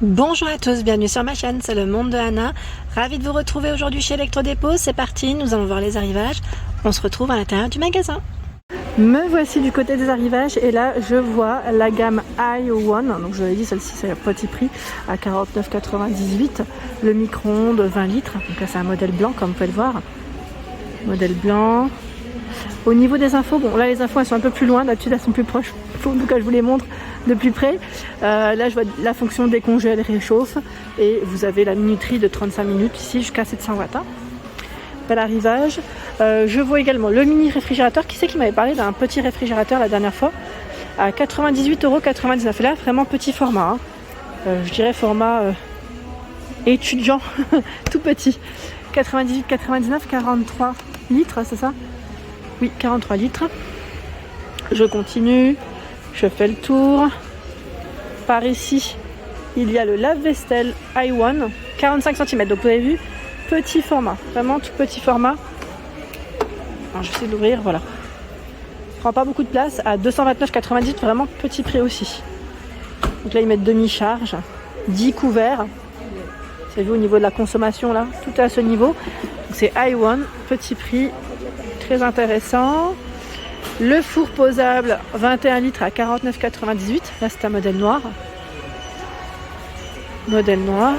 Bonjour à tous, bienvenue sur ma chaîne, c'est le monde de Anna. Ravie de vous retrouver aujourd'hui chez Electrodépôt, c'est parti, nous allons voir les arrivages. On se retrouve à l'intérieur du magasin. Me voici du côté des arrivages et là je vois la gamme i1, donc je l'ai dit celle-ci c'est à petit prix à 49,98, le micro-ondes 20 litres, donc là c'est un modèle blanc comme vous pouvez le voir, modèle blanc. Au niveau des infos, bon là les infos elles sont un peu plus loin, d'habitude elles sont plus proches, en tout cas je vous les montre de plus près. Là je vois la fonction décongèle réchauffe et vous avez la minuterie de 35 minutes ici jusqu'à 700 watts. Bel arrivage. Je vois également le mini réfrigérateur. Qui c'est qui m'avait parlé d'un petit réfrigérateur la dernière fois à 98,99 €. Et là vraiment petit format, je dirais format étudiant, tout petit. 98,99, 43 litres, c'est ça? Oui, 43 litres. Je continue, je fais le tour. Par ici, il y a le lave-vaisselle i1, 45 cm. Donc vous avez vu, petit format, vraiment tout petit format. Alors, je vais essayer d'ouvrir, voilà. Prend pas beaucoup de place, à 229,98, vraiment petit prix aussi. Donc là, ils mettent demi-charge, 10 couverts. Vous avez vu au niveau de la consommation, là, tout est à ce niveau. Donc c'est i1, petit prix, très intéressant. Le four posable 21 litres à 49,98. Là c'est un modèle noir. Modèle noir.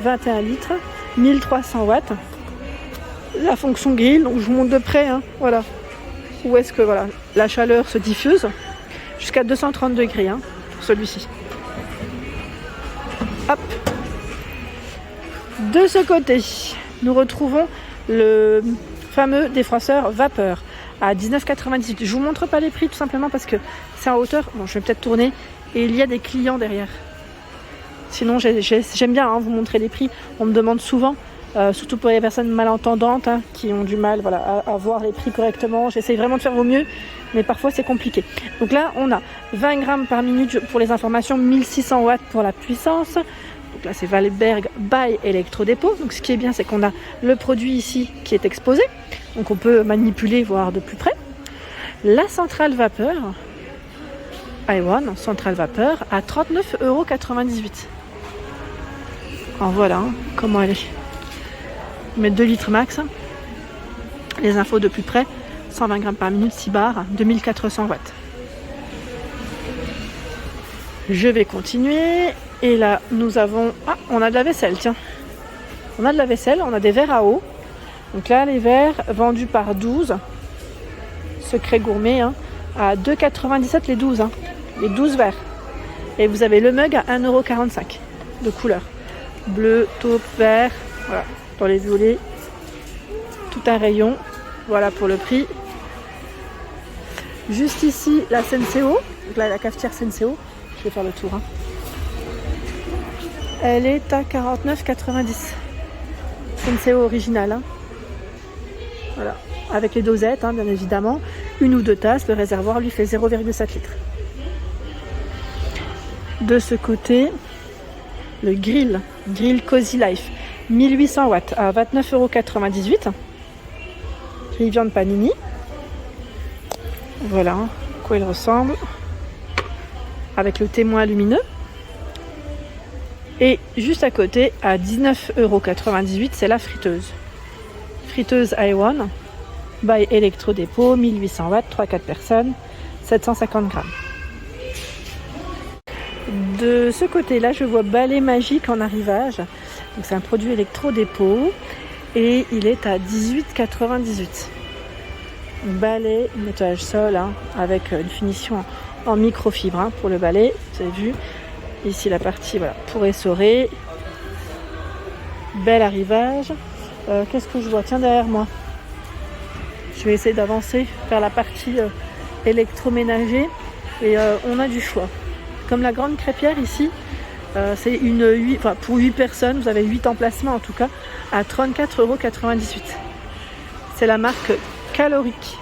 21 litres. 1300 watts. La fonction grill, donc je vous montre de près. Voilà. Où est-ce que voilà, la chaleur se diffuse. Jusqu'à 230 degrés pour celui-ci. Hop. De ce côté, nous retrouvons le fameux défroisseur vapeur à 19,98. Je vous montre pas les prix tout simplement parce que c'est en hauteur. Bon, je vais peut-être tourner et il y a des clients derrière. Sinon, j'aime bien vous montrer les prix. On me demande souvent, surtout pour les personnes malentendantes qui ont du mal à voir les prix correctement. J'essaye vraiment de faire au mieux, mais parfois c'est compliqué. Donc là, on a 20 grammes par minute pour les informations, 1600 watts pour la puissance. Donc là, c'est Valberg by Electrodépôt. Donc ce qui est bien, c'est qu'on a le produit ici qui est exposé. Donc on peut manipuler, voir de plus près. La centrale vapeur, i1, centrale vapeur, à 39,98 €. Alors voilà comment elle est. On met 2 litres max. Les infos de plus près, 120 grammes par minute, 6 bars, 2400 watts. Je vais continuer. Et là, nous avons... Ah, on a de la vaisselle, tiens. On a de la vaisselle, on a des verres à eau. Donc là, les verres vendus par 12. Secret gourmet, à 2,97 € les 12. Les 12 verres. Et vous avez le mug à 1,45 € de couleur. Bleu, taupe, vert. Voilà, dans les violets. Tout un rayon. Voilà pour le prix. Juste ici, la Senseo. Donc là, la cafetière Senseo. Je vais faire le tour. Elle est à 49,90 €. Senseo original. Voilà. Avec les dosettes, bien évidemment. 1 ou 2 tasses. Le réservoir lui fait 0,7 litres. De ce côté, le grill Cozy Life. 1800 watts à 29,98 €. Grill viande panini. Voilà à quoi il ressemble. Avec le témoin lumineux. Et juste à côté, à 19,98 €, c'est la friteuse. Friteuse i1, by Electrodépôt, 1800 watts, 3-4 personnes, 750 grammes. De ce côté-là, je vois balai magique en arrivage. Donc c'est un produit Electrodépôt et il est à 18,98 €. Balai, nettoyage sol, avec une finition en microfibre pour le balai, vous avez vu. Ici la partie pour essorer. Bel arrivage. Qu'est-ce que je vois? Tiens, derrière moi. Je vais essayer d'avancer vers la partie électroménager. Et on a du choix. Comme la grande crêpière ici, c'est pour 8 personnes, vous avez 8 emplacements en tout cas, à 34,98 €. C'est la marque Calorique.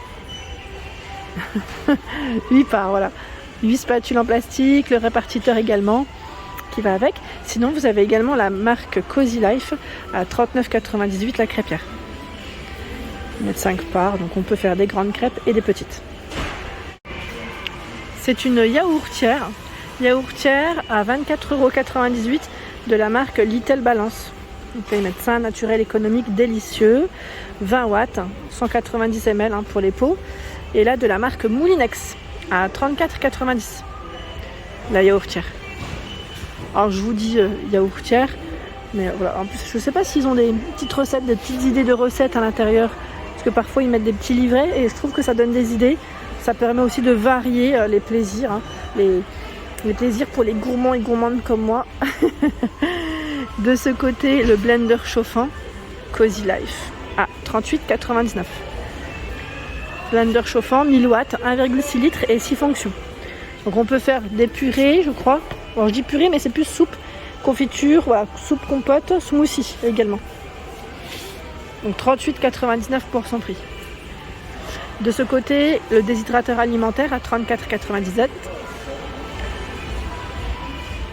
8 parts, voilà. 8 spatules en plastique, le répartiteur également qui va avec. Sinon, vous avez également la marque Cozy Life à 39,98 € la crêpière. Ils mettent 5 parts, donc on peut faire des grandes crêpes et des petites. C'est une yaourtière Yaourtière à 24,98 € de la marque Little Balance. Donc là, ils mettent sain, naturel, économique, délicieux. 20 watts, 190 ml pour les pots. Et là, de la marque Moulinex à 34,90 €. La yaourtière. Alors, je vous dis yaourtière. Mais voilà, en plus, je ne sais pas s'ils ont des petites recettes, des petites idées de recettes à l'intérieur. Parce que parfois, ils mettent des petits livrets. Et je trouve que ça donne des idées. Ça permet aussi de varier les plaisirs. Les plaisirs pour les gourmands et gourmandes comme moi. De ce côté, le blender chauffant Cozy Life à 38,99 €. Blender chauffant 1000 watts, 1,6 litres et 6 fonctions. Donc on peut faire des purées, je crois. Bon, je dis purée, mais c'est plus soupe, confiture, voilà, soupe compote, smoothie également. Donc 38,99 € pour son prix. De ce côté, le déshydrateur alimentaire à 34,97 €.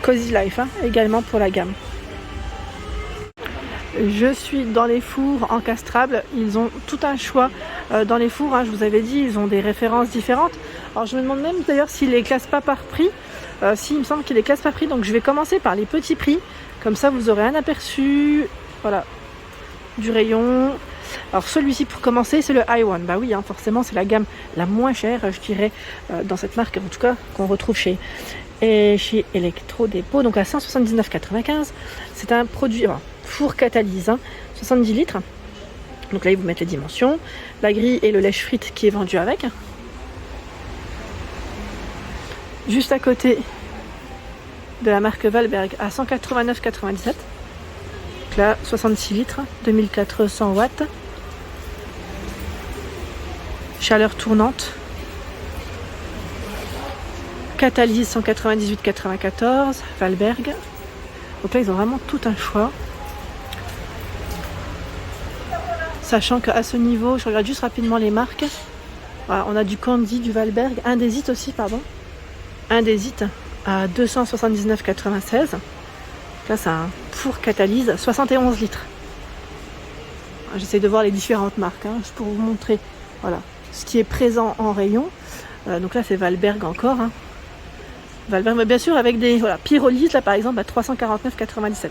Cozy Life également pour la gamme. Je suis dans les fours encastrables. Ils ont tout un choix dans les fours. Je vous avais dit, ils ont des références différentes. Alors je me demande même d'ailleurs s'ils les classent pas par prix. Si, il me semble qu'ils les classent par prix. Donc je vais commencer par les petits prix. Comme ça, vous aurez un aperçu, voilà, du rayon. Alors celui-ci pour commencer, c'est le i1. Bah oui, forcément, c'est la gamme la moins chère, je dirais, dans cette marque, en tout cas, qu'on retrouve chez Electrodépôt. Donc à 179,95 €. C'est un produit four catalyse, 70 litres. Donc là, ils vous mettent les dimensions. La grille et le lèche-frites qui est vendu avec. Juste à côté de la marque Valberg à 189,97 €. Donc là, 66 litres, 2400 watts. Chaleur tournante. Catalyse 198,94 €. Valberg. Donc là, ils ont vraiment tout un choix. Sachant qu'à ce niveau, je regarde juste rapidement les marques. Voilà, on a du Candy, du Valberg, Indesit aussi, pardon. Indesit à 279,96 €. Là, c'est un four catalyse, 71 litres. J'essaie de voir les différentes marques, juste pour vous montrer, voilà, ce qui est présent en rayon. Donc là, c'est Valberg encore. Valberg, mais bien sûr, avec des pyrolyse, là par exemple, à 349,97 €.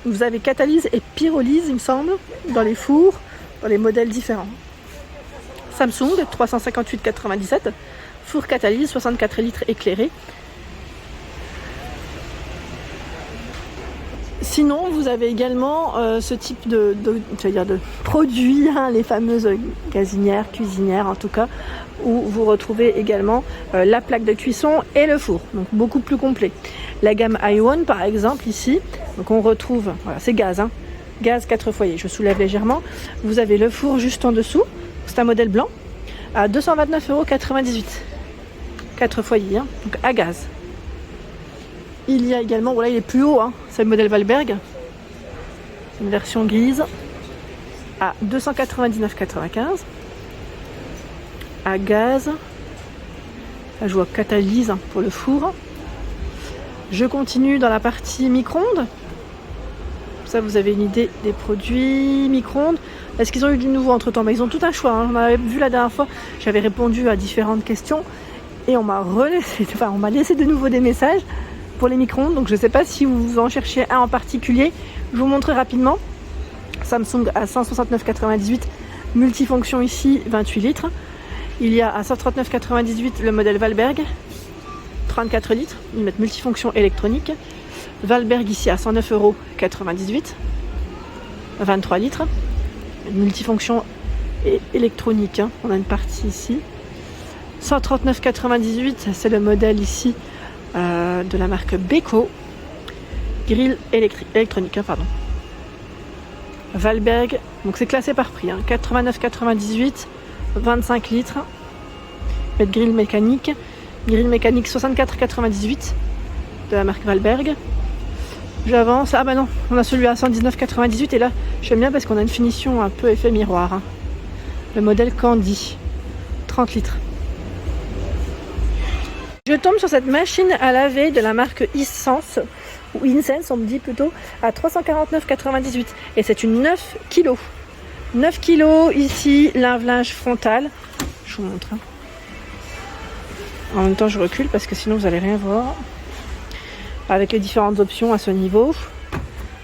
Vous avez catalyse et pyrolyse, il me semble, dans les fours, dans les modèles différents. Samsung, 358,97 €. Four catalyse, 64 litres éclairé. Sinon, vous avez également ce type de produits, les fameuses gazinières, cuisinières en tout cas, où vous retrouvez également la plaque de cuisson et le four, donc beaucoup plus complet. La gamme i1 par exemple ici, donc on retrouve, voilà, c'est gaz, gaz 4 foyers, je soulève légèrement. Vous avez le four juste en dessous, c'est un modèle blanc, à 229,98 €. 4 foyers, donc à gaz. Il y a également, voilà, il est plus haut, c'est le modèle Valberg. C'est une version grise à 299,95 €. À gaz. Là, je vois catalyse pour le four. Je continue dans la partie micro-ondes. Ça, vous avez une idée des produits micro-ondes. Est-ce qu'ils ont eu du nouveau entre temps? Ils ont tout un choix. On avait vu la dernière fois, j'avais répondu à différentes questions et on m'a laissé de nouveau des messages pour les micro-ondes. Donc je ne sais pas si vous en cherchez un en particulier. Je vous montre rapidement. Samsung à 169,98 €, multifonction ici, 28 litres. Il y a à 139,98 € le modèle Valberg, 34 litres. Ils mettent multifonction électronique. Valberg ici à 109,98 €, 23 litres. Multifonction et électronique. On a une partie ici. 139,98 €, c'est le modèle ici de la marque Beko. Grille électronique, pardon. Valberg, donc c'est classé par prix, 89,98 €, 25 litres. Grille mécanique. Grille mécanique 64,98 € de la marque Valberg. J'avance. Ah bah non, on a celui à 119,98 € et là j'aime bien parce qu'on a une finition un peu effet miroir. Le modèle Candy, 30 litres. Je tombe sur cette machine à laver de la marque Hisense, ou Insense on me dit plutôt, à 349,98 € et c'est une 9 kg. 9 kg ici, lave-linge frontal. Je vous montre. En même temps je recule parce que sinon vous n'allez rien voir. avec les différentes options à ce niveau.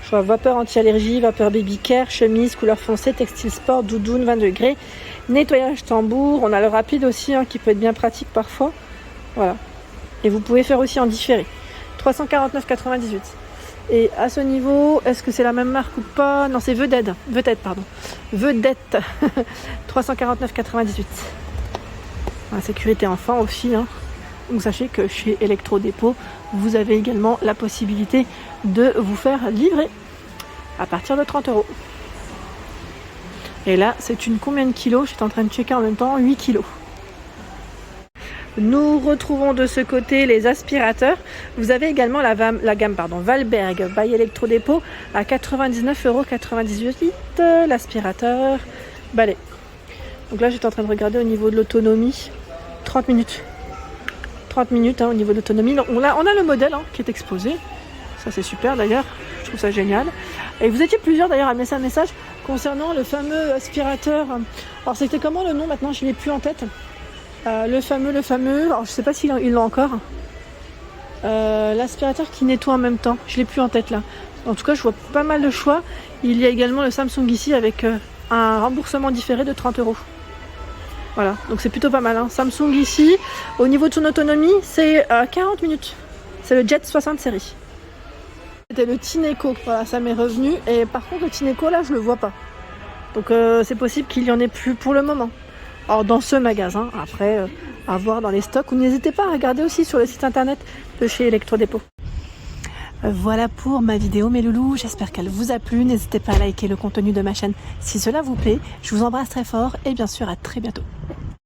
Je vois vapeur anti-allergie, vapeur baby care, chemise, couleur foncée, textile sport, doudoune, 20 degrés, nettoyage tambour. On a le rapide aussi qui peut être bien pratique parfois. Voilà. Et vous pouvez faire aussi en différé. 349,98. Et à ce niveau, est-ce que c'est la même marque ou pas? Non, c'est Vedette, pardon. Vedette. 349,98. La sécurité enfant aussi. Donc sachez que chez Electrodépôt, vous avez également la possibilité de vous faire livrer à partir de 30 €. Et là, c'est une combien de kilos? Je suis en train de checker en même temps, 8 kilos. Nous retrouvons de ce côté les aspirateurs. Vous avez également la gamme Valberg by Electrodépôt à 99,98 €. L'aspirateur balai. Donc là, j'étais en train de regarder au niveau de l'autonomie. 30 minutes. 30 minutes au niveau d'autonomie. On a le modèle qui est exposé. Ça, c'est super d'ailleurs. Je trouve ça génial. Et vous étiez plusieurs d'ailleurs à me laisser un message concernant le fameux aspirateur. Alors, c'était comment le nom maintenant? Je ne l'ai plus en tête. Le fameux. Alors, je sais pas s'ils l'ont encore. L'aspirateur qui nettoie en même temps. Je l'ai plus en tête là. En tout cas, je vois pas mal de choix. Il y a également le Samsung ici avec un remboursement différé de 30 €. Voilà, donc c'est plutôt pas mal. Samsung ici, au niveau de son autonomie, c'est 40 minutes. C'est le Jet 60 série. C'était le Tineco, voilà, ça m'est revenu. Et par contre, le Tineco, là, je le vois pas. Donc c'est possible qu'il y en ait plus pour le moment. Alors dans ce magasin, après, à voir dans les stocks. Ou n'hésitez pas à regarder aussi sur le site internet de chez Electrodépôt. Voilà pour ma vidéo mes loulous, j'espère qu'elle vous a plu. N'hésitez pas à liker le contenu de ma chaîne si cela vous plaît. Je vous embrasse très fort et bien sûr à très bientôt.